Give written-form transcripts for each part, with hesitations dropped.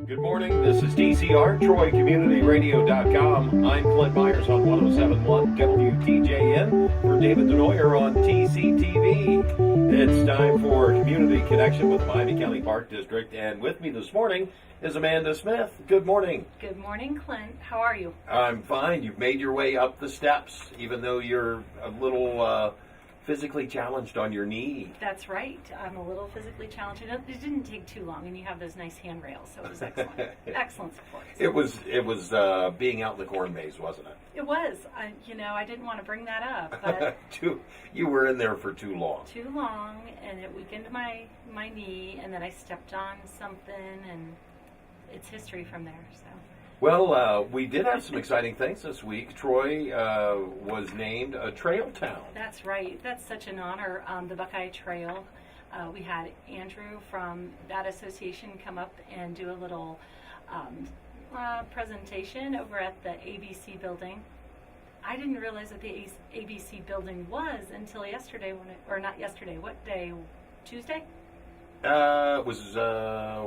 Good morning. This is DCR, TroyCommunityRadio.com. I'm Clint Myers on 107.1 WTJN for David Denoyer on TCTV. It's time for Community Connection with Miami County Park District, and with me this morning is Amanda Smith. Good morning. Good morning, Clint. How are you? I'm fine. You've made your way up the steps, even though you're a little physically challenged on your knee. That's right. I'm a little physically challenged. It didn't take too long, and you have those nice handrails, so it was excellent. Excellent support. It was being out in the corn maze, wasn't it? It was. I didn't want to bring that up, but You were in there for too long. too long, and it weakened my knee, and then I stepped on something, and it's history from there. So. Well, we did have some exciting things this week. Troy was named a trail town. That's right. That's such an honor. The Buckeye Trail. We had Andrew from that association come up and do a little presentation over at the ABC building. I didn't realize that the ABC building was until yesterday, not yesterday. What day? Tuesday? It was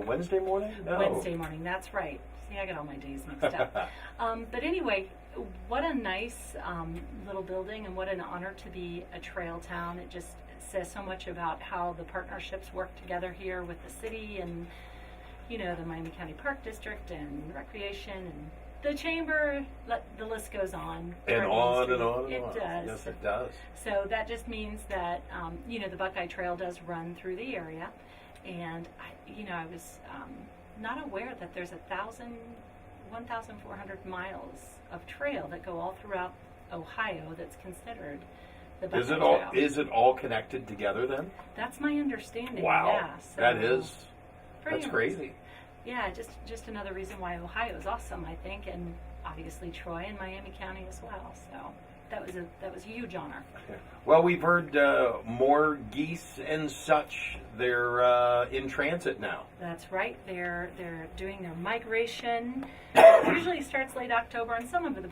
Wednesday morning? No. Wednesday morning. That's right. See, I got all my days mixed up. But anyway, what a nice little building, and what an honor to be a trail town. It just says so much about how the partnerships work together here with the city and, the Miami County Park District and Recreation and the Chamber. The list goes on. And on and on and it on. Does. Yes, it does. So that just means that, the Buckeye Trail does run through the area. And, I was not aware that there's 1,400 miles of trail that go all throughout Ohio that's considered the Buckeye Trail. Is it all connected together then? That's my understanding. Wow. Yeah, so That's crazy. Yeah, just another reason why Ohio is awesome, I think, and obviously Troy and Miami County as well. So that was a huge honor. Well, we've heard more geese and such. They're in transit now. That's right. They're doing their migration. It usually starts late October, and some of the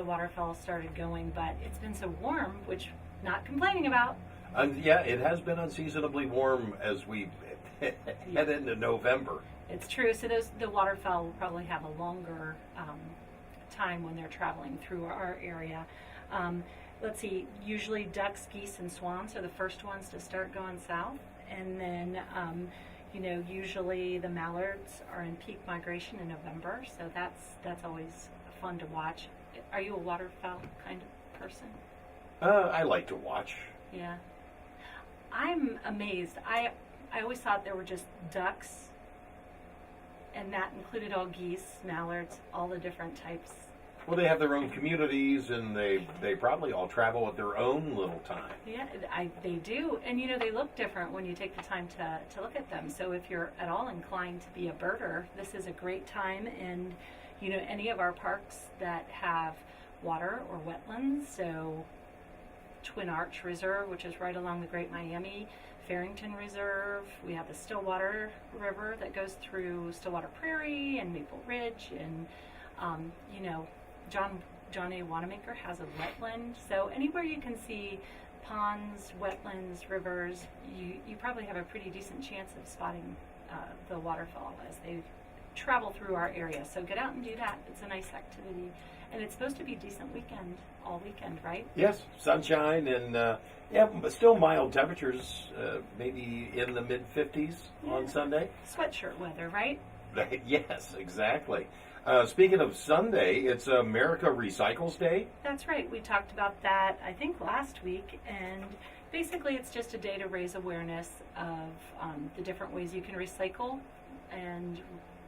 waterfowl started going, but it's been so warm, which not complaining about. Yeah, it has been unseasonably warm as we head into November. It's true. So the waterfowl will probably have a longer time when they're traveling through our area. Let's see, usually ducks, geese, and swans are the first ones to start going south. And then, usually the mallards are in peak migration in November. So that's always fun to watch. Are you a waterfowl kind of person? I like to watch. Yeah. I'm amazed. I always thought there were just ducks, and that included all geese, mallards, all the different types. Well, they have their own communities, and they probably all travel at their own little time. Yeah, they do. And, they look different when you take the time to look at them. So if you're at all inclined to be a birder, this is a great time. And, any of our parks that have water or wetlands, so Twin Arch Reserve, which is right along the Great Miami, Farrington Reserve, we have the Stillwater River that goes through Stillwater Prairie and Maple Ridge, and, John A. Wanamaker has a wetland. So anywhere you can see ponds, wetlands, rivers, you probably have a pretty decent chance of spotting the waterfowl as they travel through our area. So get out and do that. It's a nice activity. And it's supposed to be a decent weekend, all weekend, right? Yes, sunshine and, but still mild temperatures, maybe in the mid-50s on Sunday. Sweatshirt weather, right? Yes, exactly. Speaking of Sunday, it's America Recycles Day. That's right. We talked about that, I think, last week. And basically, it's just a day to raise awareness of the different ways you can recycle and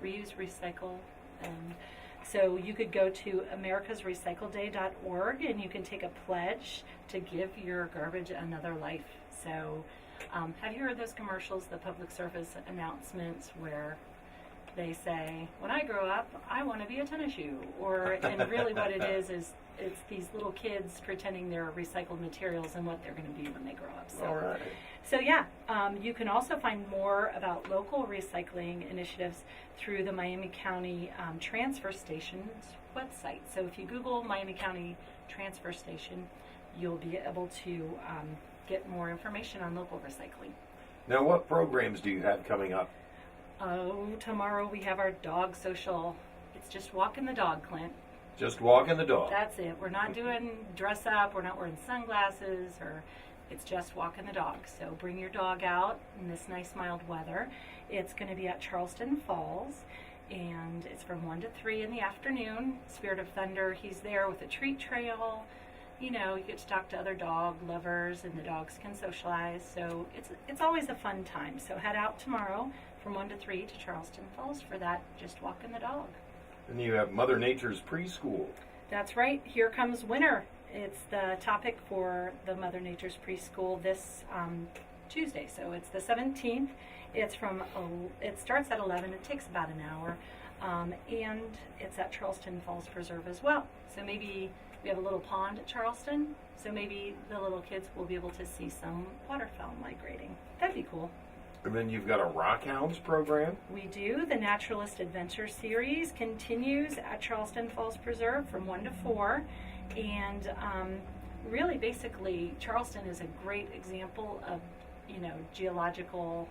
reuse, recycle. And so you could go to americasrecycleday.org, and you can take a pledge to give your garbage another life. So have you heard those commercials, the public service announcements, where they say, when I grow up, I want to be a tennis shoe? And really what it is it's these little kids pretending they're recycled materials and what they're going to be when they grow up. All right. So you can also find more about local recycling initiatives through the Miami County Transfer Station's website. So if you Google Miami County Transfer Station, you'll be able to get more information on local recycling. Now, what programs do you have coming up? Oh, tomorrow we have our dog social. It's just walking the dog, Clint. Just walking the dog. That's it. We're not doing dress up. We're not wearing sunglasses, or it's just walking the dog. So bring your dog out in this nice mild weather. It's going to be at Charleston Falls, and it's from 1 to 3 in the afternoon. Spirit of Thunder, he's there with a treat trail. You know, you get to talk to other dog lovers, and the dogs can socialize. So it's always a fun time. So head out tomorrow from 1 to 3 to Charleston Falls for that, just walking the dog. And you have Mother Nature's Preschool. That's right. Here comes winter. It's the topic for the Mother Nature's Preschool this Tuesday. So it's the 17th. It starts at 11. It takes about an hour. And it's at Charleston Falls Preserve as well. So maybe we have a little pond at Charleston. So maybe the little kids will be able to see some waterfowl migrating. That'd be cool. And then you've got a Rock Hounds program. We do. The Naturalist Adventure Series continues at Charleston Falls Preserve from 1 to 4. And really, basically, Charleston is a great example of, geological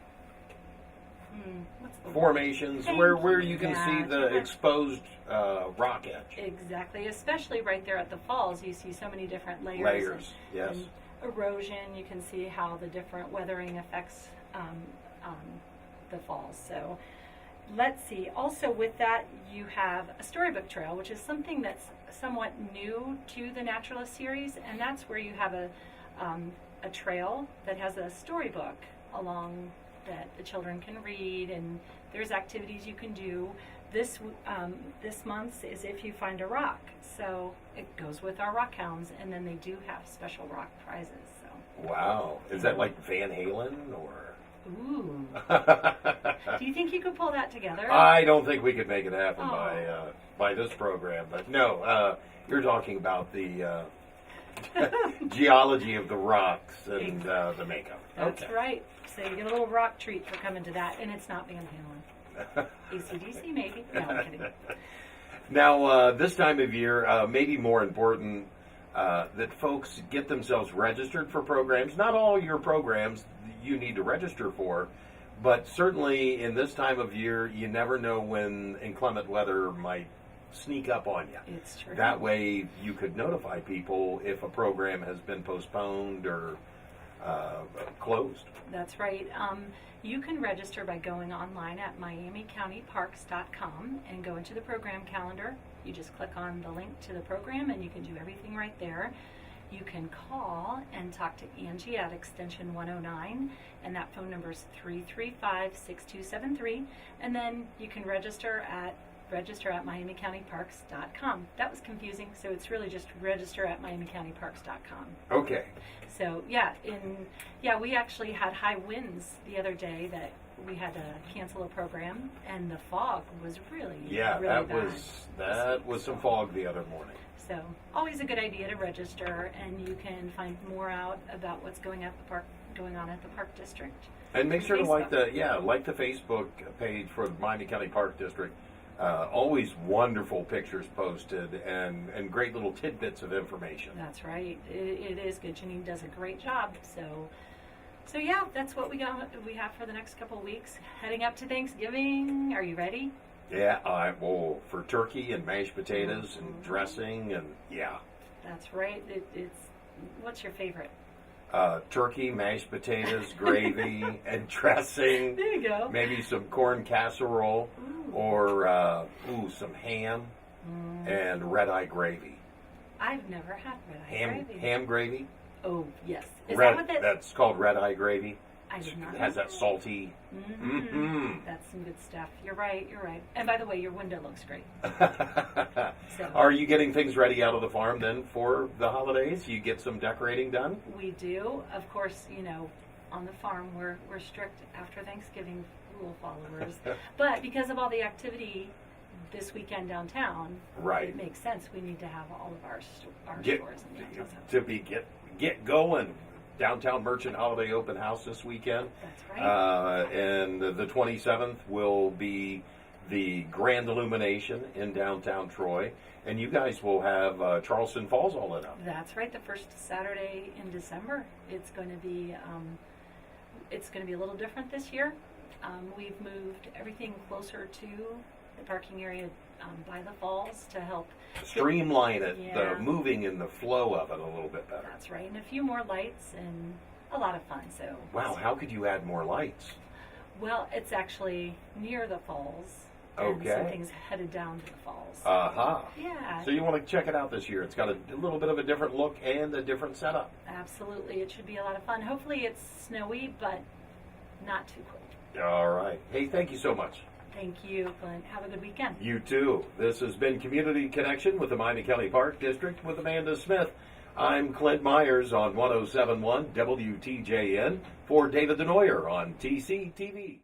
what's the formations word? where you can see the exposed rock edge. Exactly. Especially right there at the falls, you see so many different Layers, yes. And erosion. You can see how the different weathering affects the falls. So let's see. Also with that, you have a storybook trail, which is something that's somewhat new to the Naturalist series, and that's where you have a trail that has a storybook along that the children can read, and there's activities you can do. This month's is If You Find a Rock, so it goes with our Rock Hounds, and then they do have special rock prizes. So. Wow, is that like Van Halen or? Ooh. Do you think you could pull that together? I don't think we could make it happen Oh. by this program, but no, you're talking about the geology of the rocks and the makeup. That's Okay. right. So you get a little rock treat for coming to that, and it's not Van Halen. AC/DC maybe. No, I'm kidding. Now, this time of year, maybe more important that folks get themselves registered for programs. Not all your programs you need to register for, but certainly in this time of year, you never know when inclement weather might sneak up on you. It's true. That way you could notify people if a program has been postponed or closed. That's right. You can register by going online at miamicountyparks.com and go into the program calendar. You just click on the link to the program and you can do everything right there. You can call and talk to Angie at extension 109, and that phone number is 335-6273. And then you can register at miamicountyparks.com. That was confusing, so it's really just register at miamicountyparks.com. Okay. So we actually had high winds the other day that we had to cancel a program, and the fog was really really bad. That was some fog the other morning. So always a good idea to register, and you can find more out about what's going on at the Park District. And make sure to Facebook. like the Facebook page for the Miami County Park District. Always wonderful pictures posted and great little tidbits of information. That's right. It is good. Janine does a great job. So yeah, that's what we have for the next couple of weeks. Heading up to Thanksgiving. Are you ready? Yeah, for turkey and mashed potatoes and dressing and yeah. That's right. What's your favorite? Turkey, mashed potatoes, gravy, and dressing. There you go. Maybe some corn casserole. Ooh. Or some ham and red-eye gravy. I've never had red-eye gravy. Ham gravy? Oh, yes. That's called red-eye gravy. I did not It has know that salty. That's some good stuff. You're right. And by the way, your window looks great. So. Are you getting things ready out of the farm then for the holidays? You get some decorating done? We do. Of course, on the farm, we're strict after Thanksgiving rule followers. But because of all the activity this weekend downtown, right, it makes sense. We need to have all of our stores in downtown. To get going. Downtown Merchant Holiday Open House this weekend. That's right. And the 27th will be the Grand Illumination in downtown Troy. And you guys will have Charleston Falls all lit up. That's right. The first Saturday in December. It's going to be a little different this year. We've moved everything closer to the parking area by the falls to help Streamline it, Yeah. the moving and the flow of it a little bit better. That's right, and a few more lights and a lot of fun. So Wow, how could you add more lights? well, it's actually near the falls. And Okay. something's headed down to the falls. Aha. Yeah, So you want to check it out this year. It's got a little bit of a different look and a different setup. absolutely. It should be a lot of fun. Hopefully it's snowy, but not too cold. All right. Hey, thank you so much. Thank you, Clint. Have a good weekend. You too. This has been Community Connection with the Miami-Kelly Park District with Amanda Smith. I'm Clint Myers on 107.1 WTJN for David Denoyer on TCTV.